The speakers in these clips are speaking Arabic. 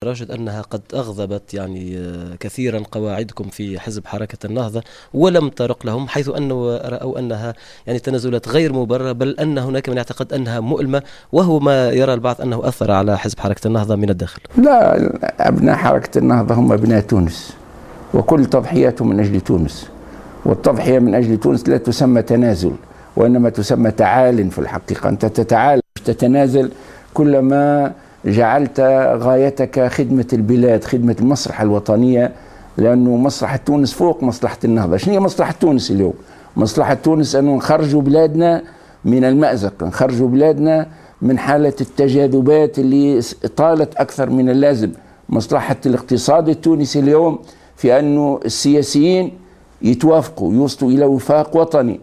لدرجة أنها قد أغضبت يعني كثيرا قواعدكم في حزب حركة النهضة، ولم ترق لهم، حيث أنه رأوا أنها يعني تنازلات غير مبررة، بل أن هناك من يعتقد أنها مؤلمة، وهو ما يرى البعض أنه أثر على حزب حركة النهضة من الداخل. لا، أبناء حركة النهضة هم أبناء تونس، وكل تضحياتهم من أجل تونس، والتضحية من أجل تونس لا تسمى تنازل، وإنما تسمى تعال. في الحقيقة أنت تتعال مش تتنازل، كلما جعلت غايتك خدمة البلاد، خدمة المصلحة الوطنية، لأنه مصلحة تونس فوق مصلحة النهضة. شنو هي مصلحة تونس اليوم؟ مصلحة تونس أنه نخرجوا بلادنا من المأزق، نخرجوا بلادنا من حالة التجاذبات اللي طالت أكثر من اللازم. مصلحة الاقتصاد التونسي اليوم في أنه السياسيين يتوافقوا، يوصلوا إلى وفاق وطني،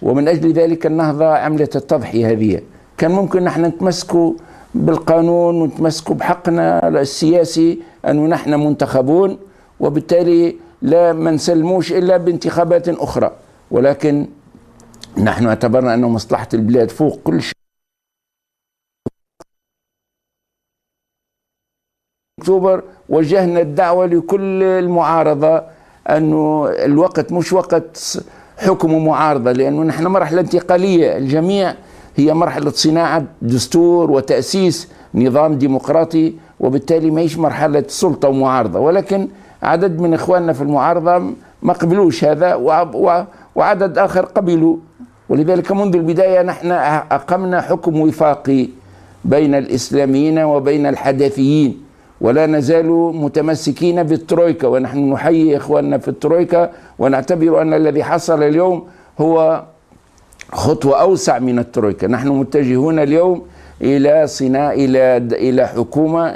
ومن أجل ذلك النهضة عملت التضحية هذه. كان ممكن نحن نتمسكوا بالقانون ونتمسكوا بحقنا السياسي أنه نحن منتخبون، وبالتالي لا ما نسلموش إلا بانتخابات أخرى، ولكن نحن اعتبرنا أنه مصلحة البلاد فوق كل شيء. أكتوبر وجهنا الدعوة لكل المعارضة أنه الوقت مش وقت حكم ومعارضة، لأنه نحن مرحلة انتقالية، الجميع هي مرحلة صناعة دستور وتأسيس نظام ديمقراطي، وبالتالي ما هيش مرحلة سلطة ومعارضة. ولكن عدد من إخواننا في المعارضة ما قبلوش هذا، وعدد آخر قبلوا، ولذلك منذ البداية نحن أقمنا حكم وفاقي بين الإسلاميين وبين الحداثيين، ولا نزال متمسكين بالترويكا، ونحن نحيي إخواننا في الترويكا، ونعتبر أن الذي حصل اليوم هو خطوة أوسع من الترويكا. نحن متجهون اليوم إلى صناعة، إلى حكومة،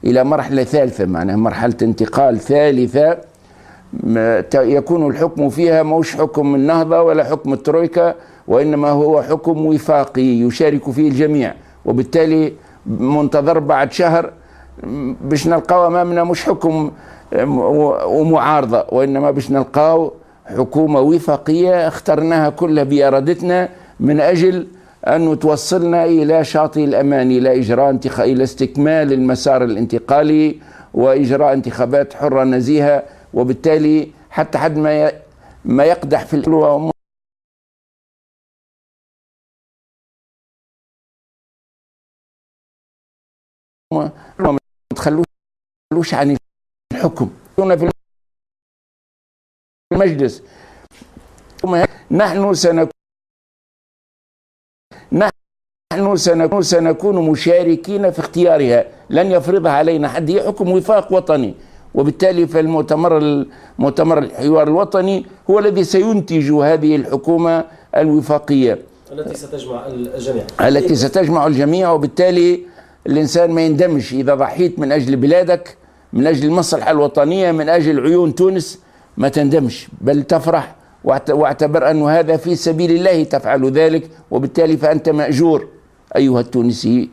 إلى مرحلة ثالثة، معناها مرحلة انتقال ثالثة يكون الحكم فيها مش حكم النهضة ولا حكم الترويكا، وإنما هو حكم وفاقي يشارك فيه الجميع. وبالتالي منتظر بعد شهر باش نلقاو أمامنا مش حكم ومعارضة، وإنما باش نلقاو حكومة وفاقية اخترناها كلها بإرادتنا من أجل أن توصلنا إلى شاطئ الأمان، إلى استكمال المسار الانتقالي وإجراء انتخابات حرة نزيهة. وبالتالي حتى حد ما يقدح في ما تخلوش عن الحكم في المجلس. نحن سنكون مشاركين في اختيارها، لن يفرضها علينا حد، هي حكم وفاق وطني. وبالتالي مؤتمر الحوار الوطني هو الذي سينتج هذه الحكومة الوفاقية التي ستجمع الجميع. وبالتالي الإنسان ما يندمش إذا ضحيت من أجل بلادك، من أجل المصلحة الوطنية، من أجل عيون تونس، ما تندمش بل تفرح، واعتبر أن هذا في سبيل الله تفعل ذلك، وبالتالي فأنت مأجور أيها التونسي